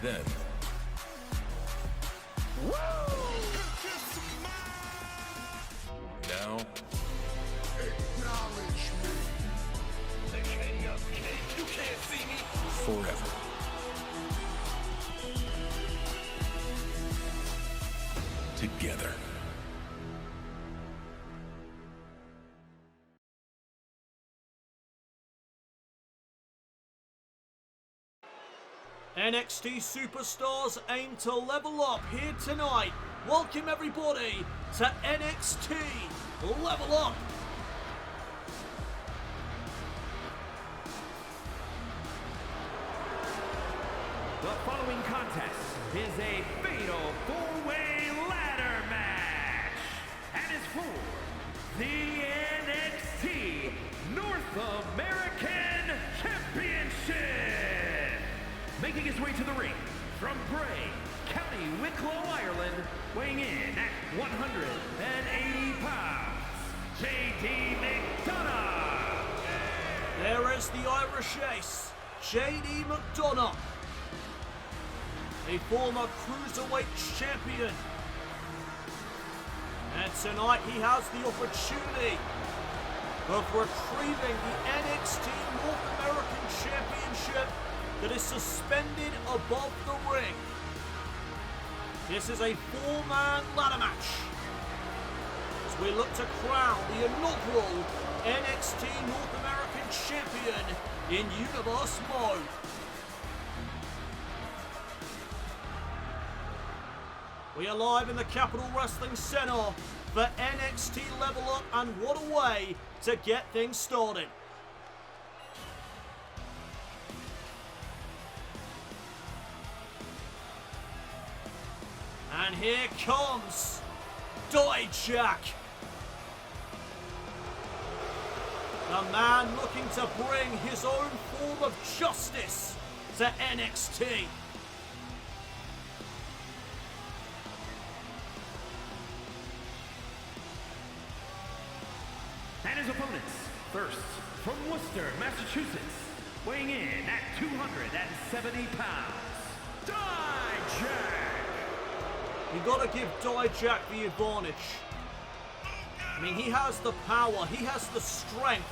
Then, now, Acknowledge me. The king of kings. You can't see me. forever. Together. NXT superstars aim to level up here tonight. Welcome everybody to NXT Level Up. The following contest is a fatal four-way ladder match and is for the NXT North American Championship. Making his way to the ring from Bray, County Wicklow, Ireland, weighing in at 180 pounds, Jade McDonough. There is the Irish ace, Jade McDonough, a former cruiserweight champion. And tonight he has the opportunity of retrieving the NXT North American Championship that is suspended above the ring. This is a four-man ladder match as we look to crown the inaugural NXT North American Champion in Universe Mode. We are live in the Capital Wrestling Center for NXT Level Up, and what a way to get things started. And here comes Dijak. The man looking to bring his own form of justice to NXT. And his opponents, first from Worcester, Massachusetts, weighing in at 270 pounds, Dijak. You gotta give Dijak the advantage. I mean, he has the power, he has the strength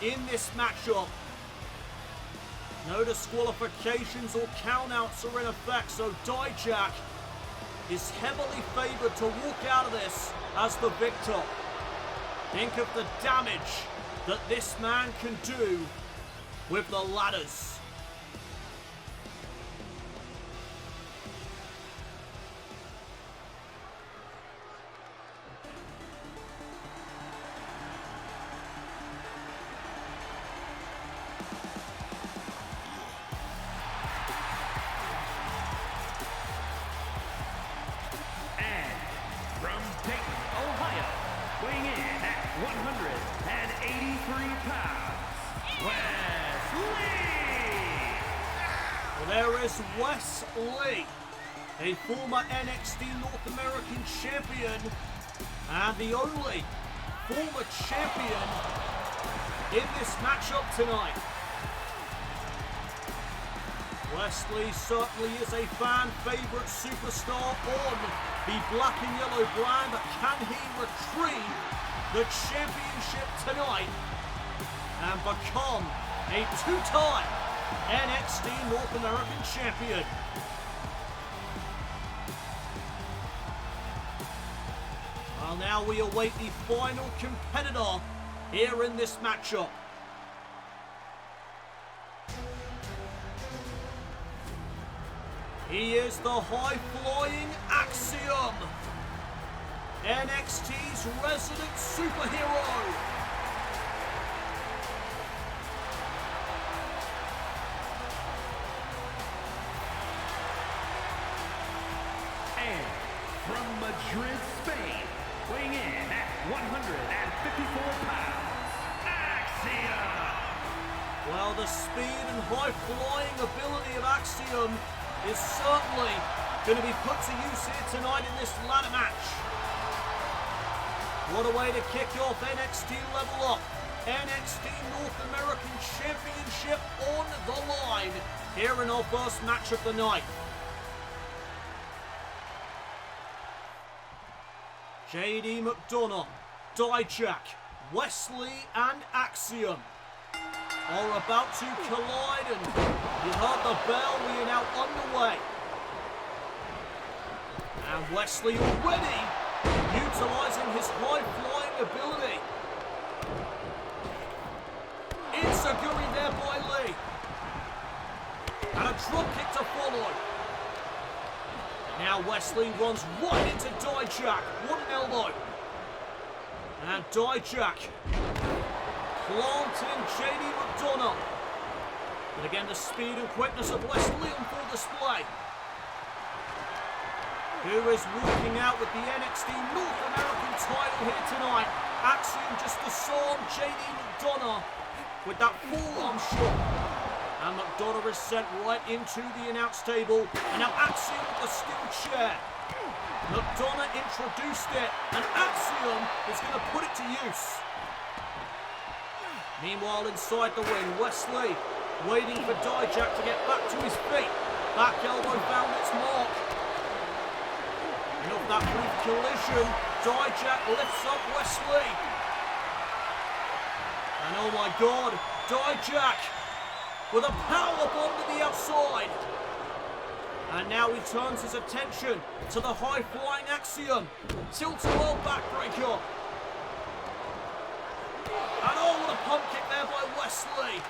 in this matchup. No disqualifications or countouts are in effect, so Dijak is heavily favored to walk out of this as the victor. Think of the damage that this man can do with the ladders. From Dayton, Ohio, weighing in at 183 pounds, Wes Lee. Well, there is Wes Lee, a former NXT North American champion and the only former champion in this matchup tonight. Wesley certainly is a fan favorite superstar on the black and yellow brand, but can he retrieve the championship tonight and become a two-time NXT North American champion? Well, now we await the final competitor here in this matchup. He is the high-flying Axiom, NXT's resident superhero. And from Madrid, Spain, weighing in at 154 pounds, Axiom. Well, the speed and high-flying ability of Axiom is certainly going to be put to use here tonight in this ladder match. What a way to kick off NXT Level Up. NXT North American Championship on the line here in our first match of the night. JD McDonough, Dijak, Wesley and Axiom are about to collide, and you heard the bell, we are now underway. And Wesley already utilising his high-flying ability. Insaguri there by Lee. And a drop kick to follow. Now Wesley runs right into Dijak. What an elbow. And Dijak planting JD McDonough. But again, the speed and quickness of Wesley on full display. Who is walking out with the NXT North American title here tonight. Axiom just disarmed JD McDonough with that forearm shot. And McDonough is sent right into the announce table. And now Axiom with the steel chair. McDonough introduced it, and Axiom is going to put it to use. Meanwhile, inside the ring, Wesley waiting for Dijak to get back to his feet. Back elbow found its mark. And off that brief collision, Dijak lifts up Wesley. And oh my God, Dijak with a power bomb to the outside. And now he turns his attention to the high-flying Axiom. Tilt-a-whirl backbreaker. And oh, what a pump kick there by Wesley.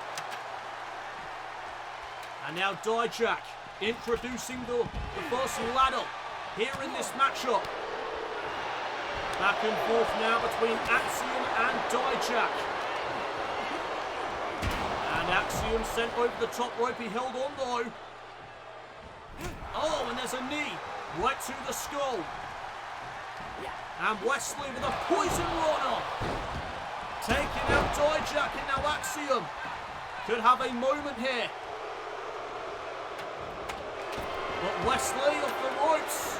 And now Dijak introducing the first ladder here in this matchup. Back and forth now between Axiom and Dijak. And Axiom sent over the top rope. He held on though. Oh, and there's a knee right to the skull. And Wesley with a poison runner. Taking out Dijak, and now Axiom could have a moment here. But Wesley off the ropes.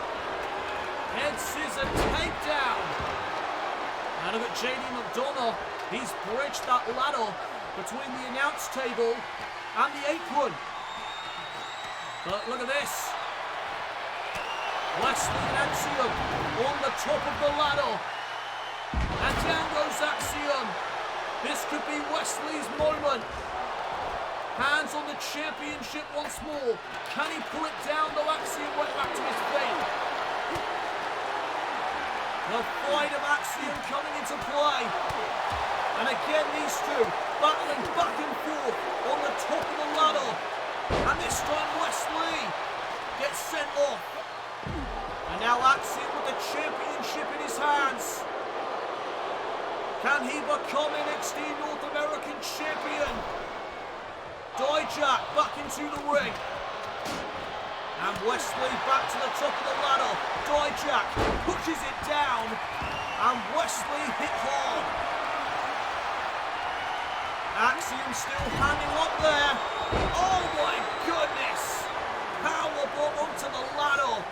Head scissor takedown. And look at JD McDonough. He's bridged that ladder between the announce table and the apron. But look at this. Wesley and Axiom on the top of the ladder. And down goes Axiom. This could be Wesley's moment. Hands on the championship once more. Can he pull it down? Though Axiom went back to his feet. The fight of Axiom coming into play. And again these two battling back and forth on the top of the ladder. And this time Wesley gets sent off. And now Axiom with the championship in his hands. Can he become NXT North American champion? Dijak back into the ring. And Wesley back to the top of the ladder. Dijak pushes it down. And Wesley hit hard. Axiom still hanging up there. Oh my goodness. Powerbomb onto the ladder.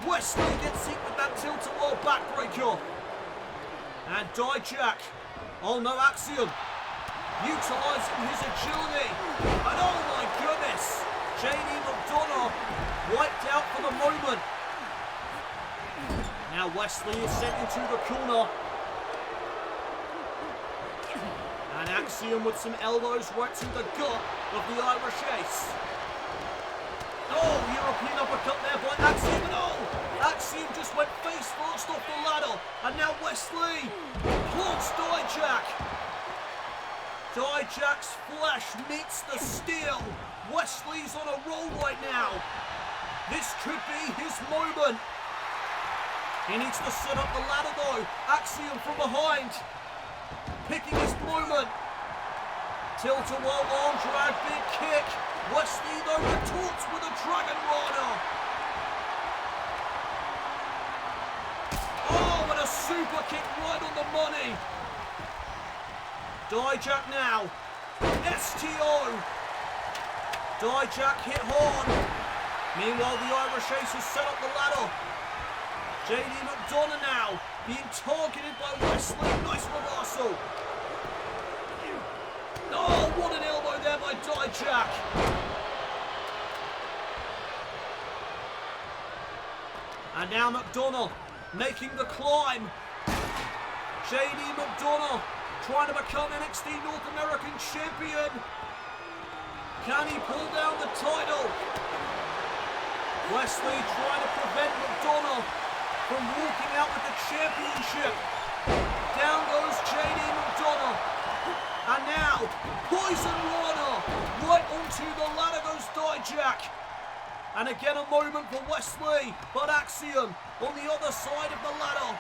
Wesley gets hit with that tilt-a-whirl backbreaker. And Dijak, oh no, Axiom, utilising his agility. And oh my goodness, JD McDonough wiped out for the moment. Now Wesley is sent into the corner. And Axiom with some elbows right to the gut of the Irish Ace. Oh, European uppercut there by Axiom. And oh, Axiom just went face first off the ladder. And now Wesley plants Dijak. Dijak's flesh meets the steel. Wesley's on a roll right now. This could be his moment. He needs to set up the ladder though. Axiom from behind. Picking his moment. Tilt-a-whirl arm drag, big kick. Wesley though retorts with a Dragon Rider. Oh, and a super kick right on the money. Dijak now. STO. Dijak hit hard. Meanwhile, the Irish Ace has set up the ladder. JD McDonough now being targeted by Wesley. Nice reversal. Oh, what an Dijak. And now McDonough making the climb. JD McDonough trying to become NXT North American Champion. Can he pull down the title? Wesley trying to prevent McDonough from walking out with the championship. Down goes JD McDonough. And now, Poison Rana right onto the ladder goes Dijak. And again a moment for Wesley, but Axiom on the other side of the ladder.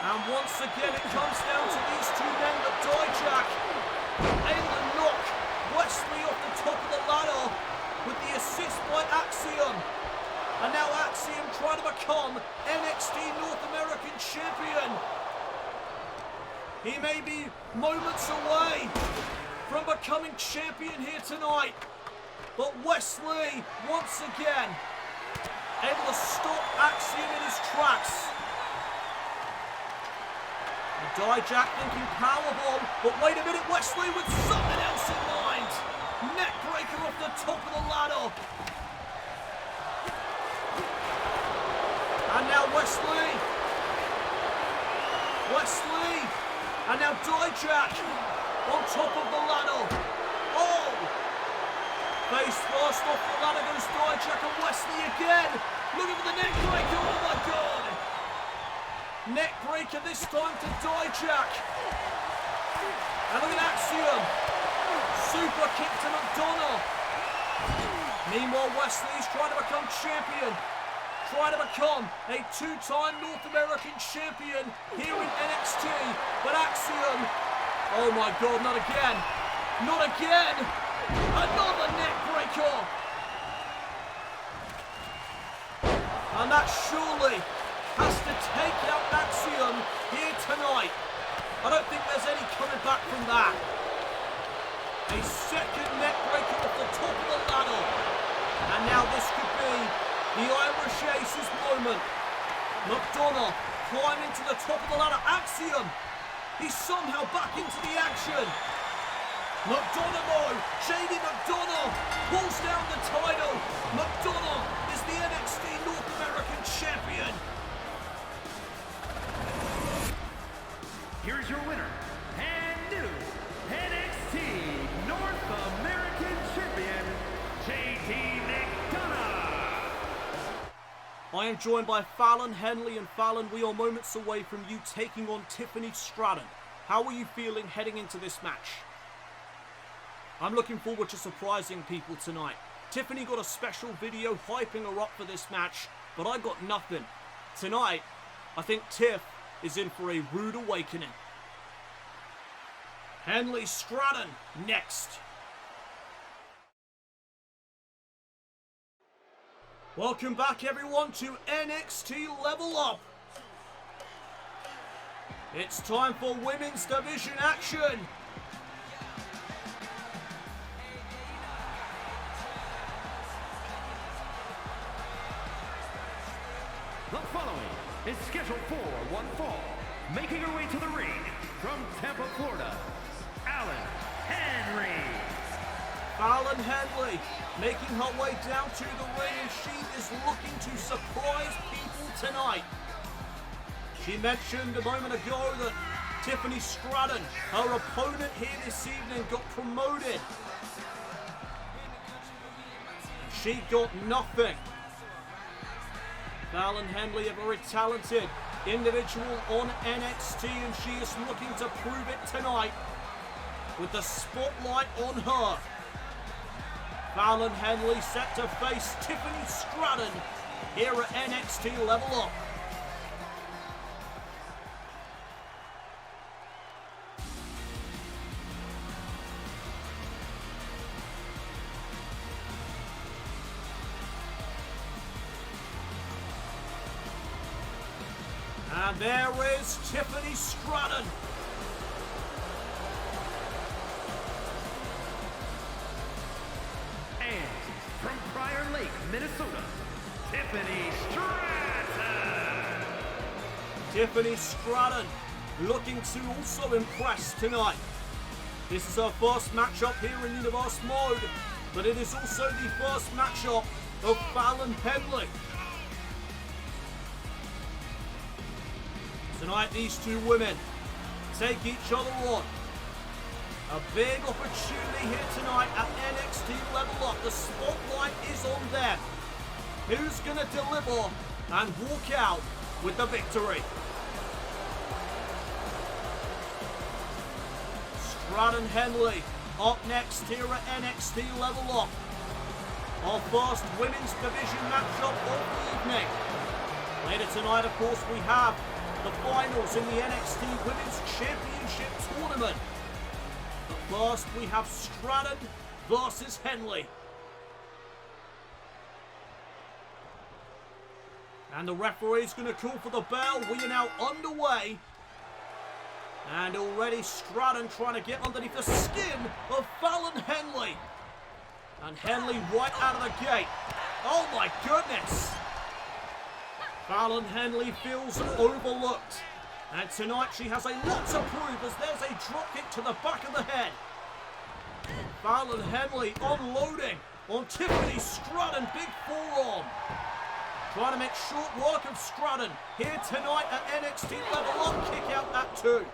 And once again it comes down to these two men, but Dijak able to knock Wesley off the top of the ladder with the assist by Axiom. And now Axiom trying to become NXT North American Champion. He may be moments away from becoming champion here tonight. But Wesley, once again, able to stop Axiom in his tracks. And Dijak thinking powerbomb, but wait a minute, Wesley with something else in mind. Neckbreaker off the top of the ladder. And now Wesley, and now Dijak on top of the ladder. Oh! Face first off the ladder goes Dijak, and Wesley again. Looking for the neckbreaker, oh my god! Neckbreaker this time to Dijak. And look at Axiom. Super kick to McDonough. Meanwhile, Wesley's trying to become champion. Trying to become a two-time North American champion here in NXT. But Axiom, oh my god, not again. Not again. Another neck breaker. And that surely has to take out Axiom here tonight. I don't think there's any coming back from that. A second neck breaker off the top of the ladder. And now this could be the Irish Ace's moment. McDonough climbing to the top of the ladder. Axiom, he's somehow back into the action. McDonough though, JD McDonough pulls down the title. McDonough is the NXT North American Champion. Here's your winner, and new NXT North American Champion, JD McDonough. I am joined by Fallon Henley, and Fallon, we are moments away from you taking on Tiffany Stratton. How are you feeling heading into this match? I'm looking forward to surprising people tonight. Tiffany got a special video hyping her up for this match, but I got nothing. Tonight, I think Tiff is in for a rude awakening. Henley Stratton next. Welcome back everyone to NXT Level Up. It's time for women's division action. The following is scheduled for one fall. Making her way to the ring from Tampa, Florida, Fallon Henley. Fallon Henley making her way down to the ring, and she is looking to surprise people tonight. She mentioned a moment ago that Tiffany Stratton, her opponent here this evening, got promoted. She got nothing. Fallon Henley, a very talented individual on NXT, and she is looking to prove it tonight with the spotlight on her. Fallon Henley set to face Tiffany Stratton here at NXT Level Up. And there is Tiffany Stratton. And from Prior Lake, Minnesota, Tiffany Stratton. Tiffany Stratton looking to also impress tonight. This is her first matchup here in Universe Mode, but it is also the first matchup of Fallon Henley. Tonight, these two women take each other on. A big opportunity here tonight at NXT Level Up. The spotlight is on them. Who's going to deliver and walk out with the victory? Stratton Henley up next here at NXT Level Up. Our first women's division matchup of the evening. Later tonight, of course, we have the finals in the NXT Women's Championship Tournament. But first, we have Stratton versus Henley. And the referee is going to call for the bell. We are now underway. And already Stratton trying to get underneath the skin of Fallon Henley. And Henley right out of the gate. Oh my goodness. Fallon Henley feels overlooked. And tonight she has a lot to prove as there's a dropkick to the back of the head. Fallon Henley unloading on Tiffany Stratton. Big forearm. Trying to make short work of Stratton here tonight at NXT Level Up. Kick out at 2.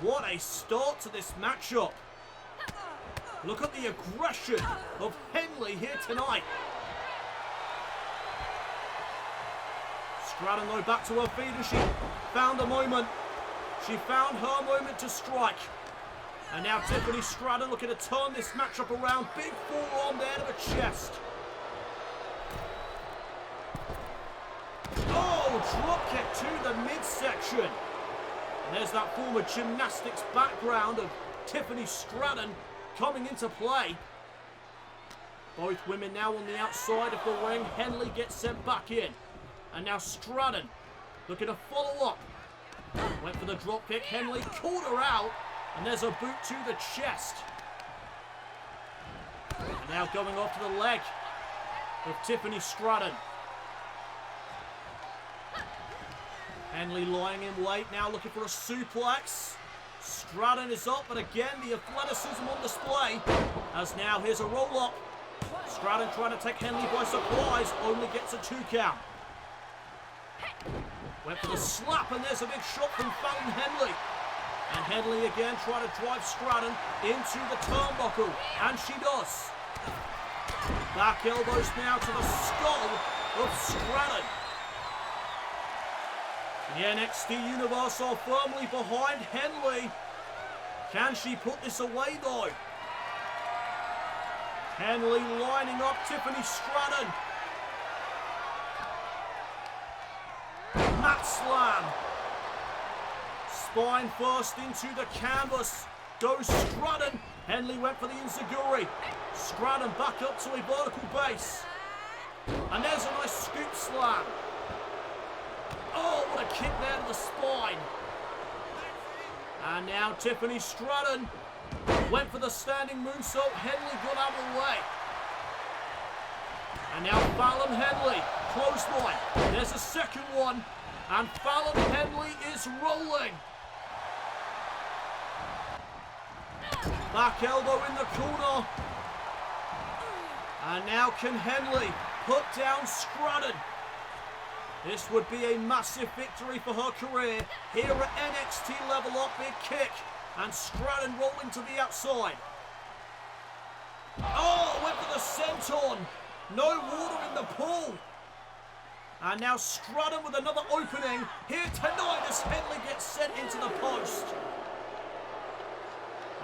What a start to this matchup. Look at the aggression of Henley here tonight. Stratton though back to her feet and she found a moment. She found her moment to strike. And now Tiffany Stratton looking to turn this matchup around. Big forearm there to the chest. Oh, dropkick to the midsection. And there's that former gymnastics background of Tiffany Stratton coming into play. Both women now on the outside of the ring. Henley gets sent back in. And now Stratton looking to follow up. Went for the dropkick. Henley caught her out. And there's a boot to the chest. And now going off to the leg of Tiffany Stratton. Henley lying in wait, now looking for a suplex. Stratton is up, but again, the athleticism on display. As now, here's a roll-up. Stratton trying to take Henley by surprise, only gets a 2 count. Went for the slap, and there's a big shot from Fallon Henley. And Henley again trying to drive Stratton into the turnbuckle, and she does. Back elbows now to the skull of Stratton. The NXT Universe are firmly behind Henley. Can she put this away though? Henley lining up Tiffany Stratton. Mat slam. Spine first into the canvas. Goes Stratton. Henley went for the enziguri. Stratton back up to a vertical base. And there's a nice scoop slam. Oh, what a kick there to the spine. And now Tiffany Stratton went for the standing moonsault. Henley got out of the way. And now Fallon Henley, clothesline. There's a second one. And Fallon Henley is rolling. Back elbow in the corner. And now can Henley put down Stratton? This would be a massive victory for her career here at NXT Level Up. Big kick. And Stratton rolling to the outside. Oh, went for the senton. No water in the pool. And now Stratton with another opening here tonight as Henley gets sent into the post.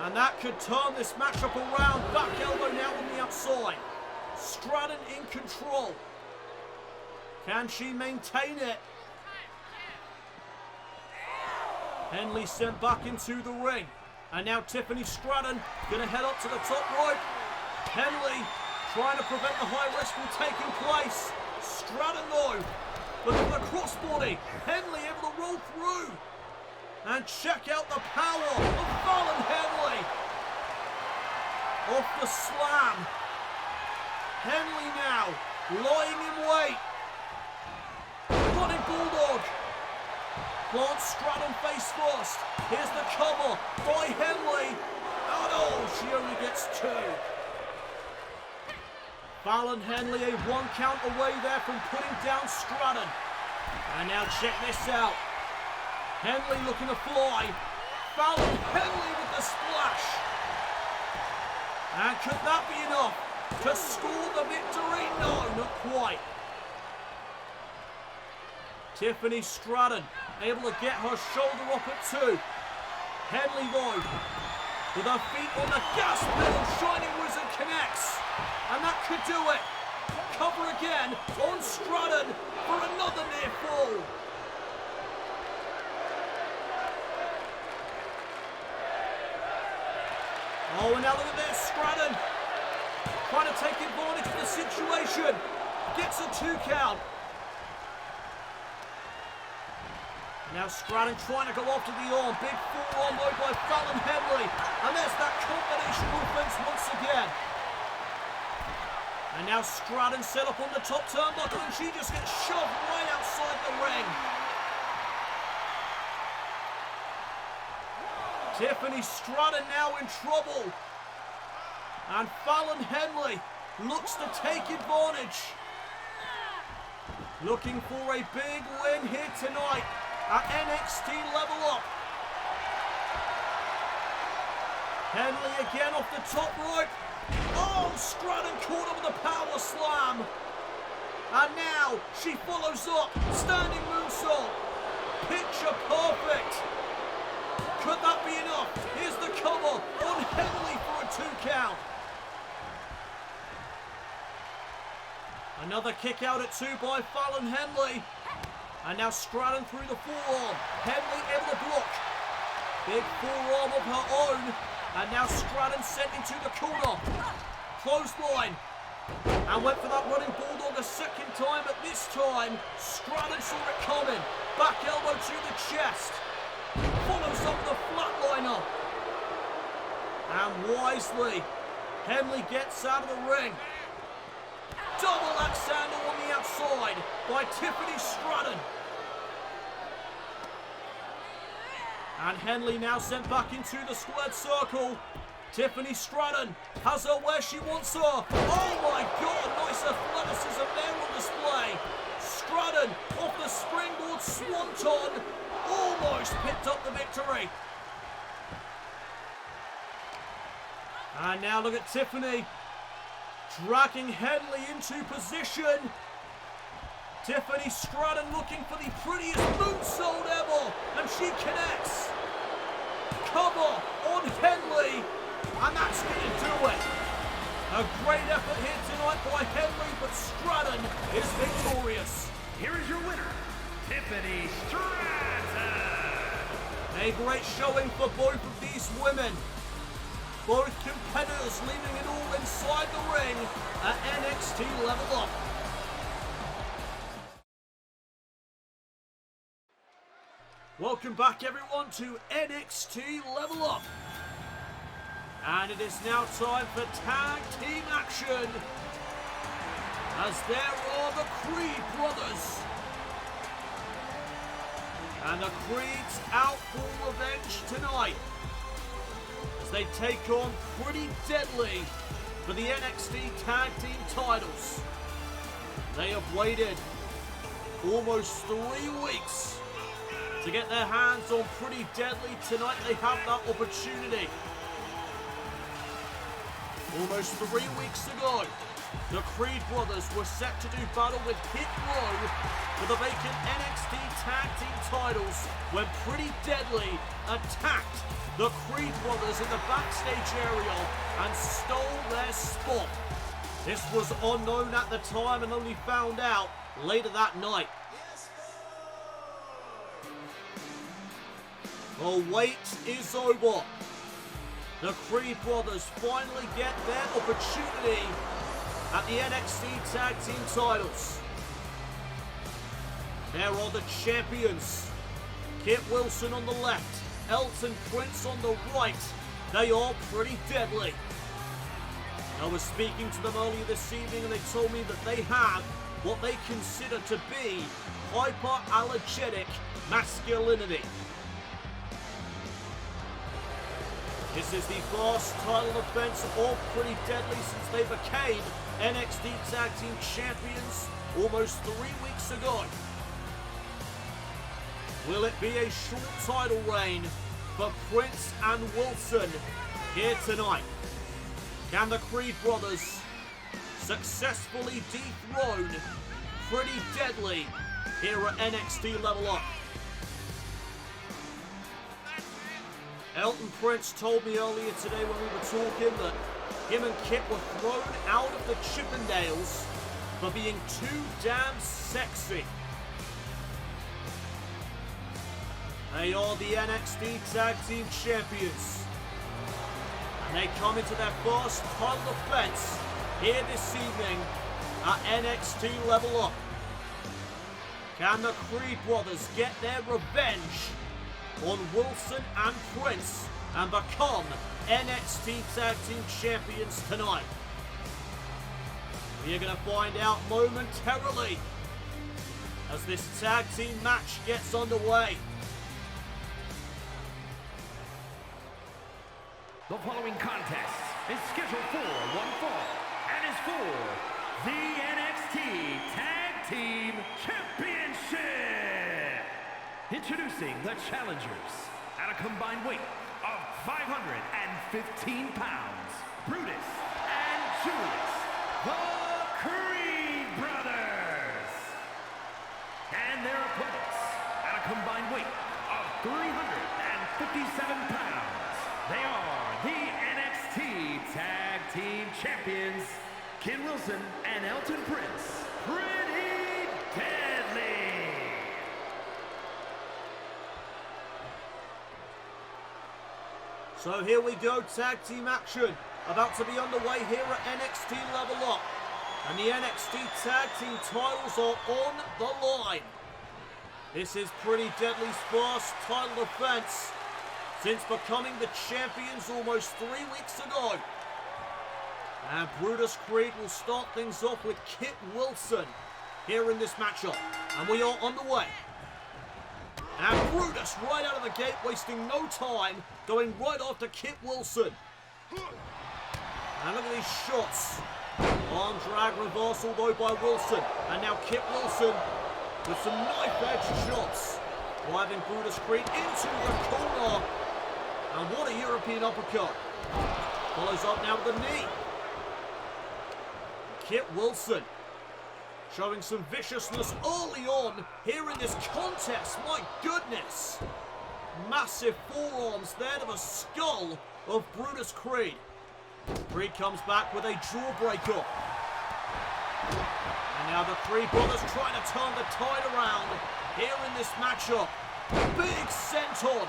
And that could turn this matchup around. Back elbow now on the outside. Stratton in control. Can she maintain it? Henley sent back into the ring. And now Tiffany Stratton going to head up to the top rope. Henley trying to prevent the high risk from taking place. Stratton though, look at the crossbody. Henley able to roll through. And check out the power of Fallon Henley. Off the slam. Henley now lying in wait. Running bulldog. Plants Stratton face first. Here's the cover by Henley. Oh no, she only gets 2. Fallon Henley a 1 count away there from putting down Stratton. And now check this out. Henley looking to fly. Fallon Henley with the splash. And could that be enough to score the victory? No, not quite. Tiffany Stratton able to get her shoulder up at 2. Henley though, with her feet on the gas pedal, Shining Wizard connects. And that could do it. Cover again on Stratton for another near fall. Oh, and now look at this, Stratton trying to take advantage of the situation. Gets a 2 count. Now Stratton trying to go after the arm. Big forearm though by Fallon Henley. And there's that combination offense once again. And now Stratton set up on the top turnbuckle and she just gets shoved right outside the ring. Tiffany Stratton now in trouble. And Fallon Henley looks to take advantage. Looking for a big win here tonight at NXT Level Up. Henley again off the top rope. Oh, Stratton caught him with a power slam. And now she follows up. Standing moonsault. Picture perfect. Could that be enough? Here's the cover on Henley for a 2 count. Another kick out at 2 by Fallon Henley. And now Stratton through the forearm. Henley able to block. Big forearm of her own. And now Stratton sent into the corner. Clothesline. And went for that running bulldog a second time, but this time Stratton saw it coming. Back elbow to the chest. Follows up the flatliner. And wisely, Henley gets out of the ring. Double axe handle on the outside by Tiffany Stratton. And Henley now sent back into the squared circle. Tiffany Stratton has her where she wants her. Oh my God, nice athleticism there on display. Stratton off the springboard swanton. Almost picked up the victory. And now look at Tiffany dragging Henley into position. Tiffany Stratton looking for the prettiest moonsault ever, and she connects. Cover on Henley, and that's going to do it. A great effort here tonight by Henley, but Stratton is victorious. Here is your winner, Tiffany Stratton. A great showing for both of these women. Both competitors leaving it all inside the ring at NXT Level Up. Welcome back everyone to NXT Level Up. And it is now time for tag team action. As there are the Creed brothers. And the Creeds out for revenge tonight. As they take on Pretty Deadly for the NXT Tag Team titles. They have waited almost 3 weeks to get their hands on Pretty Deadly. Tonight they have that opportunity. Almost 3 weeks ago, the Creed brothers were set to do battle with Hit Row for the vacant NXT Tag Team titles when Pretty Deadly attacked the Creed brothers in the backstage area and stole their spot. This was unknown at the time and only found out later that night. The wait is over. The Creed brothers finally get their opportunity at the NXT Tag Team titles. There are the champions. Kit Wilson on the left, Elton Prince on the right. They are Pretty Deadly. I was speaking to them earlier this evening and they told me that they have what they consider to be hyper-allergenic masculinity. This is the first title defense of Pretty Deadly since they became NXT Tag Team Champions almost 3 weeks ago. Will it be a short title reign for Prince and Wilson here tonight? Can the Creed brothers successfully dethrone Pretty Deadly here at NXT Level Up? Elton Prince told me earlier today when we were talking that him and Kit were thrown out of the Chippendales for being too damn sexy. They are the NXT Tag Team Champions. And they come into their first title defense here this evening at NXT Level Up. Can the Creed brothers get their revenge on Wilson and Prince and become NXT Tag Team Champions tonight? We are going to find out momentarily as this tag team match gets underway. The following contest is scheduled for one fall and is for the NXT Tag Team Championship. Introducing the challengers at a combined weight of 515 pounds, Brutus and Julius, the Creed brothers. And their opponents at a combined weight of 357 pounds. They are the NXT Tag Team Champions, Kid Wilson and Elton Prince. Pretty Deadly. So here we go, tag team action about to be underway here at NXT Level Up. And the NXT Tag Team titles are on the line. This is Pretty Deadly's first title defense since becoming the champions almost 3 weeks ago. And Brutus Creed will start things off with Kit Wilson here in this matchup. And we are underway. And Brutus right out of the gate, wasting no time, going right after Kit Wilson. And look at these shots. Arm drag reversal though by Wilson. And now Kit Wilson with some knife edge shots. Driving Brutus Creed into the corner. And what a European uppercut. Follows up now with the knee. Kit Wilson showing some viciousness early on here in this contest. My goodness. Massive forearms there to the skull of Brutus Creed. Creed comes back with a jawbreaker. And now the Creed brothers trying to turn the tide around here in this matchup. Big senton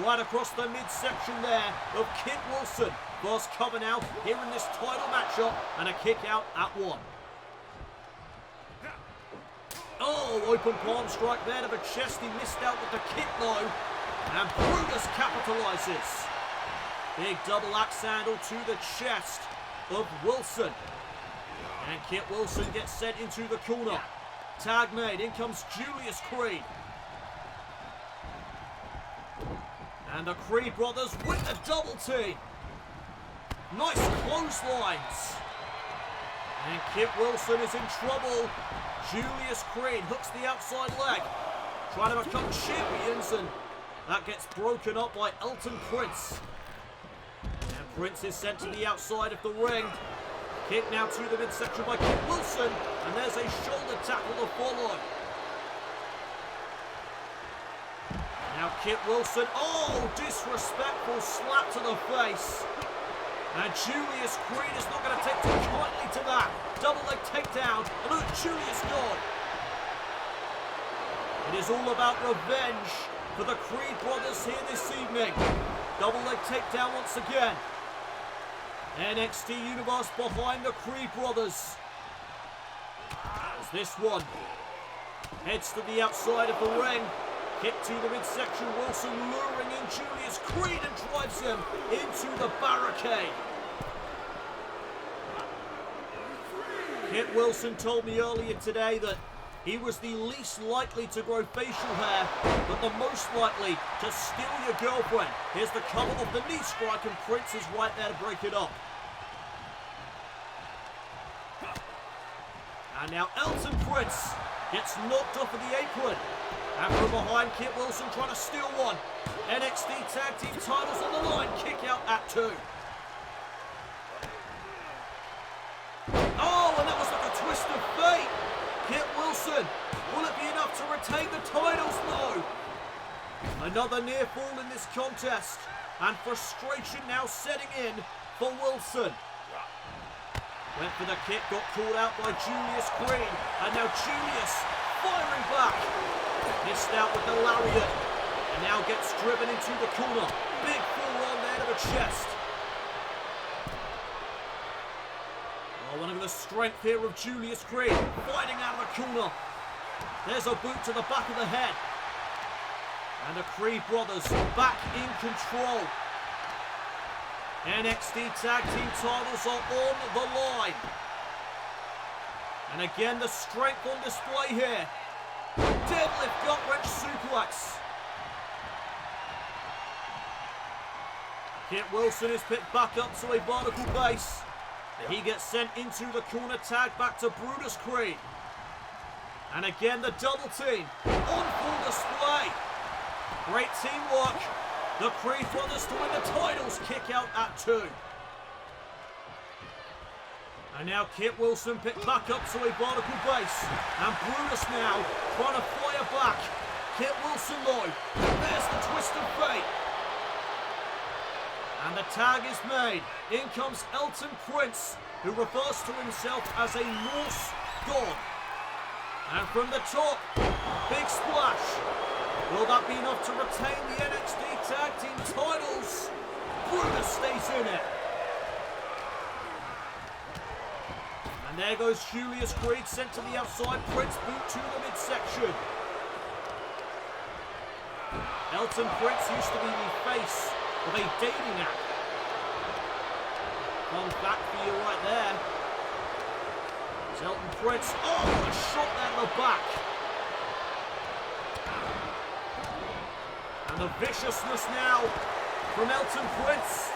right across the midsection there of Kit Wilson. First coming out here in this title matchup and a kick out at one. Oh, open palm strike there to the chest. He missed out with the kick though. And Brutus capitalizes. Big double axe handle to the chest of Wilson. And Kit Wilson gets sent into the corner. Tag made. In comes Julius Creed. And the Creed brothers with the double team. Nice clotheslines. And Kit Wilson is in trouble. Julius Creed hooks the outside leg. Trying to become champions, and that gets broken up by Elton Prince. And Prince is sent to the outside of the ring. Kick now to the midsection by Kit Wilson. And there's a shoulder tackle to follow. Now Kit Wilson, oh, disrespectful slap to the face. And Julius Creed is not going to take too kindly to that. Double leg takedown, and look at Julius go. It is all about revenge for the Creed brothers here this evening. Double leg takedown once again. NXT Universe behind the Creed brothers. As this one heads to the outside of the ring. Kick to the midsection, Wilson luring in Julius Creed and drives him into the barricade. Kit Wilson told me earlier today that He was the least likely to grow facial hair, but the most likely to steal your girlfriend. Here's the cover of the knee strike, and Prince is right there to break it up. And now Elton Prince gets knocked off of the apron. And from behind, Kit Wilson trying to steal one. NXT Tag Team titles on the line, kick out at 2. Oh, and that was like a twist of fate. Kit Wilson, will it be enough to retain the titles? No. Another near fall in this contest, and frustration now setting in for Wilson. Went for the kick, got called out by Julius Green, and now Julius firing back. Missed out with the lariat, and now gets driven into the corner. Big forearm there to the chest. Oh, and look at the strength here of Julius Green, fighting out of the corner. There's a boot to the back of the head. And the Creed brothers back in control. NXT Tag Team titles are on the line. And again, the strength on display here. Deadlift gut-wrench suplex. Kit Wilson is picked back up to a vertical base. He gets sent into the corner, tag back to Brutus Creed. And again, the double team on full display. Great teamwork. The Creed brothers to win the titles, kick out at 2. And now Kit Wilson picked back up to a vertical base. And Brutus now trying to fire back. Kit Wilson though, there's the twist of fate. And the tag is made. In comes Elton Prince, who refers to himself as a Norse god. And from the top, big splash. Will that be enough to retain the NXT Tag Team titles? Brutus stays in it. And there goes Julius Creed, sent to the outside. Prince boot to the midsection. Elton Prince used to be the face of a dating app. One back for you right there. It's Elton Prince. Oh, what a shot there in the back. And the viciousness now from Elton Prince.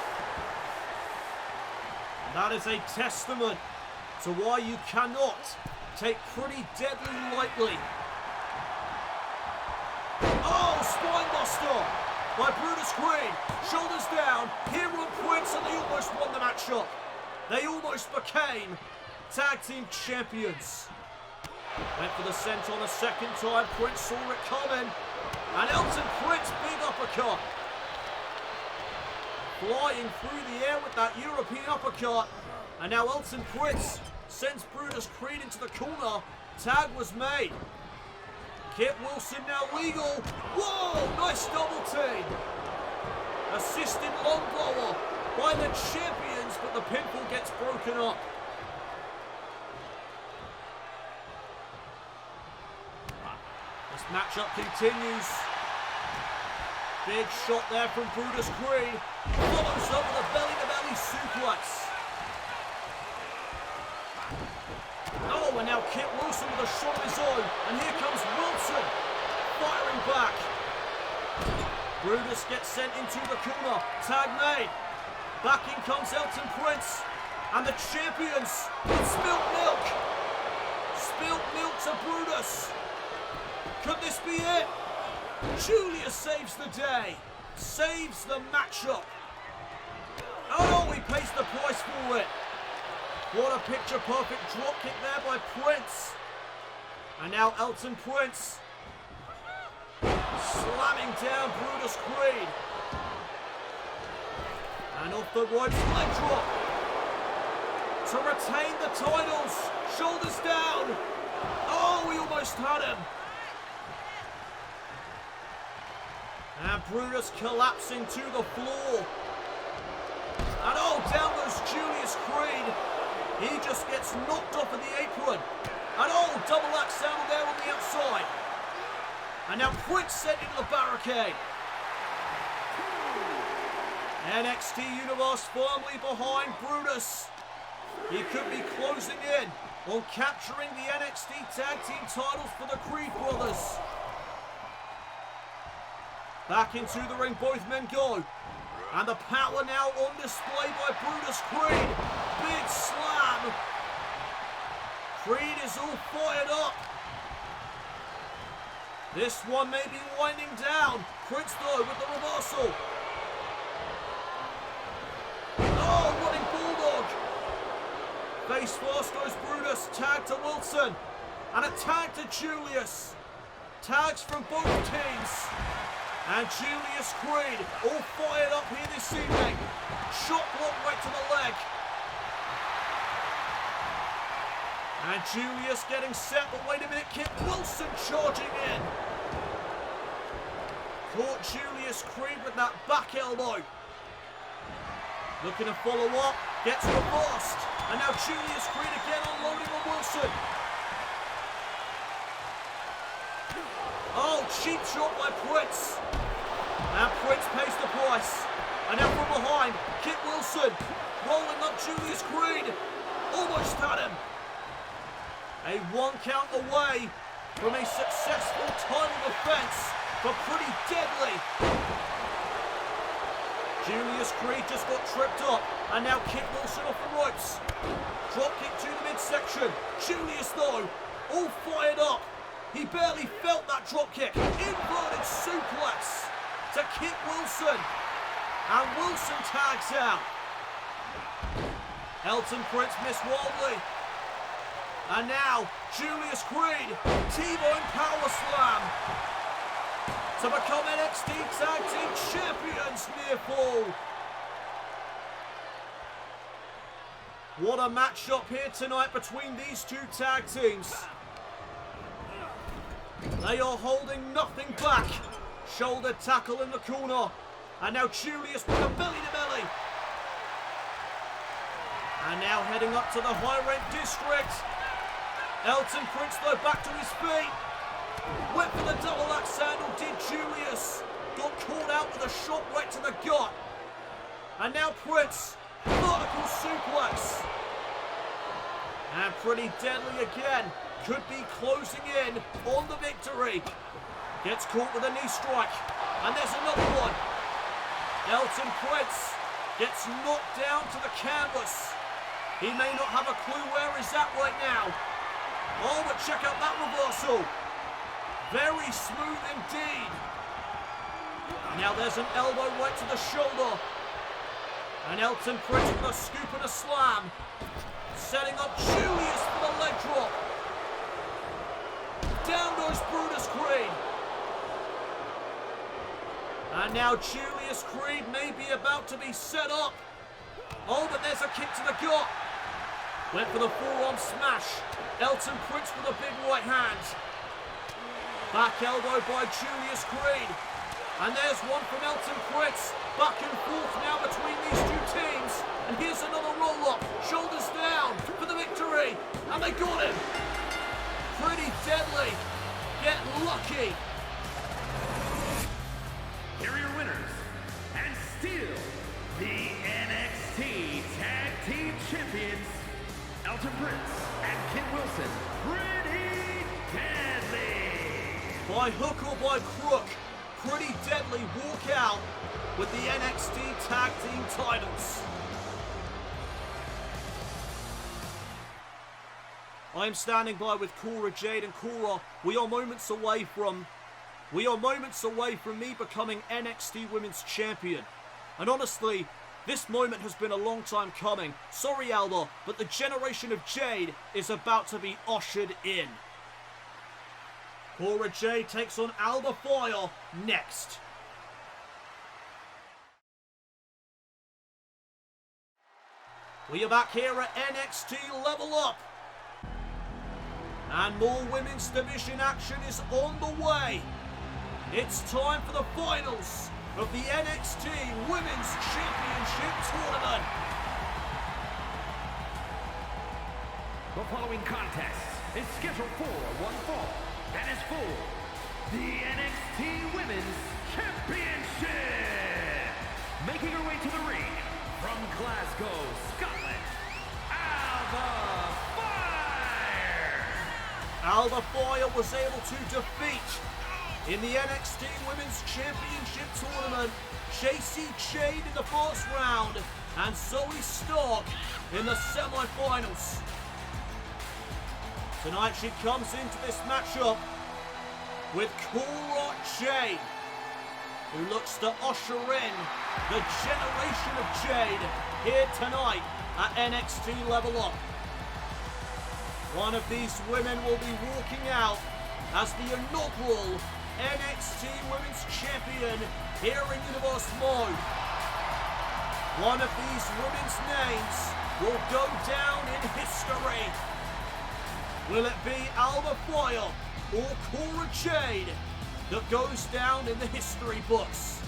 And that is a testament to why you cannot take Pretty Deadly lightly. Oh, spinebuster by Brutus Creed. Shoulders down. Here on Prince, and they almost won the matchup. They almost became tag team champions. Went for the senton a second time. Prince saw it coming. And Elton Prince, big uppercut. Flying through the air with that European uppercut. And now Elton Prince sends Brutus Creed into the corner. Tag was made. Kit Wilson now legal. Whoa, nice double team. Assisted long blower by the champions, but the pinfall gets broken up. This matchup continues. Big shot there from Brutus Creed. Follows up with a belly-to-belly suplex. Oh, and now Kit Wilson with a shot of his own. And here comes Wilson firing back. Brutus gets sent into the corner. Tag made. Back in comes Elton Prince. And the champions with spilt milk. Spilt milk to Brutus. Could this be it? Julius saves the day. Saves the matchup. Oh, he pays the price for it. What a picture-perfect dropkick there by Prince. And now Elton Prince slamming down Brutus Creed. And off the ropes, leg drop. To retain the titles. Shoulders down. Oh, we almost had him. And Brutus collapsing to the floor. And oh, down goes Julius Creed. He just gets knocked off of the apron. And oh, double axe handle there on the outside. And now Prince sent into the barricade. NXT Universe firmly behind Brutus. He could be closing in on capturing the NXT Tag Team titles for the Creed brothers. Back into the ring, both men go. And the power now on display by Brutus Creed. Big slam. Creed is all fired up. This one may be winding down. Prince though with the reversal. Oh, running bulldog. Face first goes Brutus. Tag to Wilson. And a tag to Julius. Tags from both teams. And Julius Creed all fired up here this evening. Shot block right to the leg. And Julius getting set, but wait a minute, Kit Wilson charging in. Caught Julius Creed with that back elbow. Looking to follow up, gets reversed. And now Julius Creed again unloading on Wilson. Oh, cheap shot by Prince. And Prince pays the price. And now from behind, Kit Wilson rolling up Julius Creed. Almost had him. A 1 count away from a successful title defense, but pretty deadly. Julius Creed just got tripped up, and now Kit Wilson off the ropes. Drop kick to the midsection. Julius though, all fired up. He barely felt that drop kick. Inverted suplex to Kit Wilson. And Wilson tags out. Elton Prince missed wildly. And now, Julius Creed, T-Bone Power Slam to become NXT Tag Team Champions near fall. What a matchup here tonight between these two tag teams. They are holding nothing back. Shoulder tackle in the corner. And now Julius with a belly-to-belly. And now heading up to the high-rent district. Elton Prince though back to his feet. Went for the double axe handle, did Julius. Got caught out with a shot right to the gut. And now Prince, vertical suplex. And pretty deadly again. Could be closing in on the victory. Gets caught with a knee strike. And there's another one. Elton Prince gets knocked down to the canvas. He may not have a clue where he's at right now. Oh, but check out that reversal. Very smooth indeed. Now there's an elbow right to the shoulder. And Elton Prince with a scoop and a slam. Setting up Julius for the leg drop. Down goes Brutus Creed. And now Julius Creed may be about to be set up. Oh, but there's a kick to the gut. Went for the forearm smash. Elton Prince with a big right hand. Back elbow by Julius Creed. And there's one from Elton Prince. Back and forth now between these two teams. And here's another roll-up. Shoulders down for the victory. And they got him. Pretty deadly. Get lucky. Here are your winners. And still the NXT Tag Team Champions, Elton Prince and Kit Wilson. Pretty deadly. By hook or by crook, Pretty Deadly walk out with the NXT Tag Team titles. I am standing by with Cora, Jade, and Cora. We are moments away from me becoming NXT Women's Champion. And honestly, this moment has been a long time coming. Sorry, Alba, but the generation of Jade is about to be ushered in. Cora Jade takes on Alba Fire next. We are back here at NXT Level Up. And more women's division action is on the way. It's time for the finals of the NXT Women's Championship Tournament. The following contest is scheduled for one fall and is for the NXT Women's Championship. Making her way to the ring from Glasgow, Scotland, Alba Fire. Alba Fire was able to defeat, in the NXT Women's Championship Tournament, Jade in the first round and Zoe Stark in the semi-finals. Tonight she comes into this matchup with Cora Jade, who looks to usher in the generation of Jade here tonight at NXT Level Up. One of these women will be walking out as the inaugural NXT Women's Champion here in Universe Mode. One of these women's names will go down in history. Will it be Alba Fire or Cora Jade that goes down in the history books?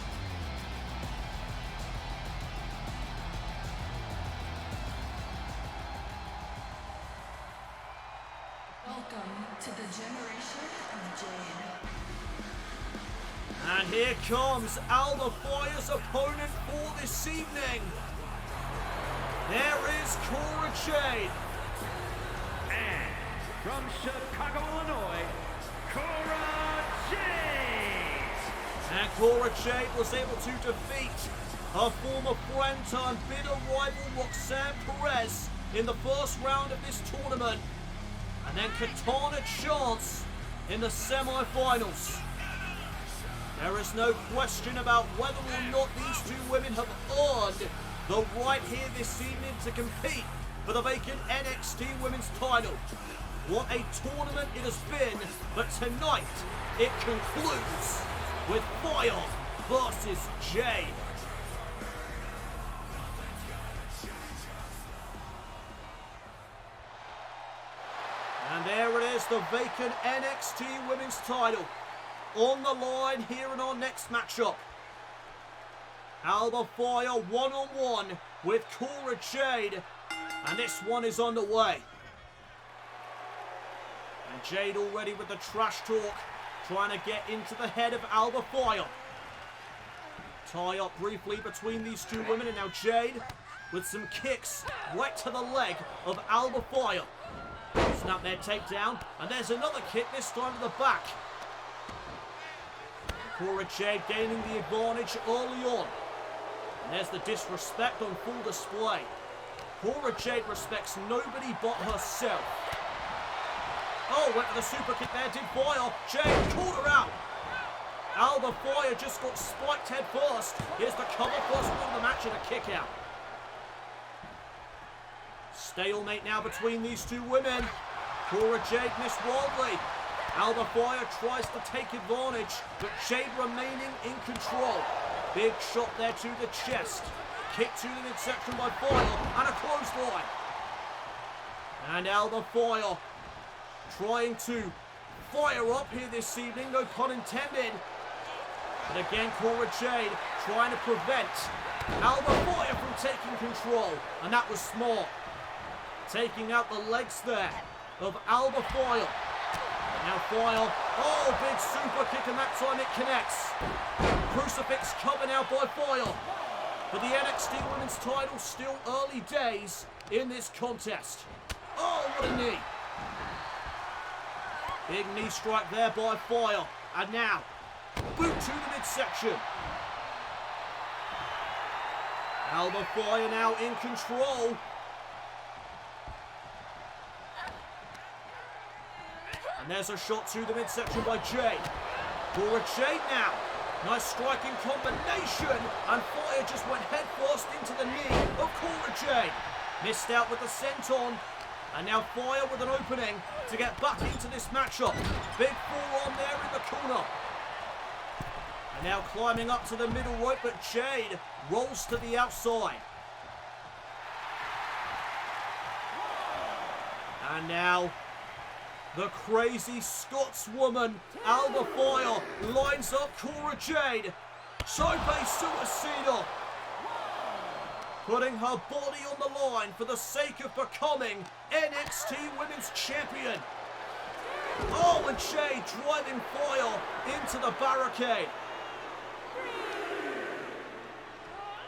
Welcome to the generation of Jade. And here comes Alba Fire's opponent for this evening. There is Cora Jade. And from Chicago, Illinois, Cora Jade. And Cora Jade was able to defeat her former friend turned bitter rival Roxanne Perez in the first round of this tournament. And then Katana Chance in the semi-finals. There is no question about whether or not these two women have earned the right here this evening to compete for the vacant NXT Women's title. What a tournament it has been, but tonight it concludes with Fire versus Jade. And there it is, the vacant NXT Women's title on the line here in our next matchup. Alba Fire one-on-one with Cora Jade, and this one is underway. And Jade already with the trash talk, trying to get into the head of Alba Fire. Tie up briefly between these two women, and now Jade with some kicks right to the leg of Alba Fire. Snap their takedown, and there's another kick, this time to the back. Cora Jade gaining the advantage early on. And there's the disrespect on full display. Cora Jade respects nobody but herself. Oh, went for the super kick there, did Fire. Jade caught her out. Alba Fire just got spiked head first. Here's the cover, first one of the match, and a kick out. Stalemate now between these two women. Cora Jade missed wildly. Alba Fire tries to take advantage, but Jade remaining in control. Big shot there to the chest. Kick to the midsection by Fire, and a clothesline. And Alba Fire trying to fire up here this evening, no pun intended. But again, Cora Jade trying to prevent Alba Fire from taking control, and that was smart. Taking out the legs there of Alba Fire. Now Fire, oh, big super kick, and that time it connects. Crucifix cover now by Fire. For the NXT Women's title, still early days in this contest. Oh, what a knee. Big knee strike there by Fire. And now, boot to the midsection. Alba Fire now in control. And there's a shot to the midsection by Jade. Cora Jade now. Nice striking combination. And Fire just went head first into the knee of Cora Jade. Missed out with the senton. And now Fire with an opening to get back into this matchup. Big forearm there in the corner. And now climbing up to the middle rope, but Jade rolls to the outside. And now the crazy Scotswoman, Alba Fire, lines up Cora Jade. Sobe Suicida. Putting her body on the line for the sake of becoming NXT Women's Champion. Oh, and Jade driving Fire into the barricade.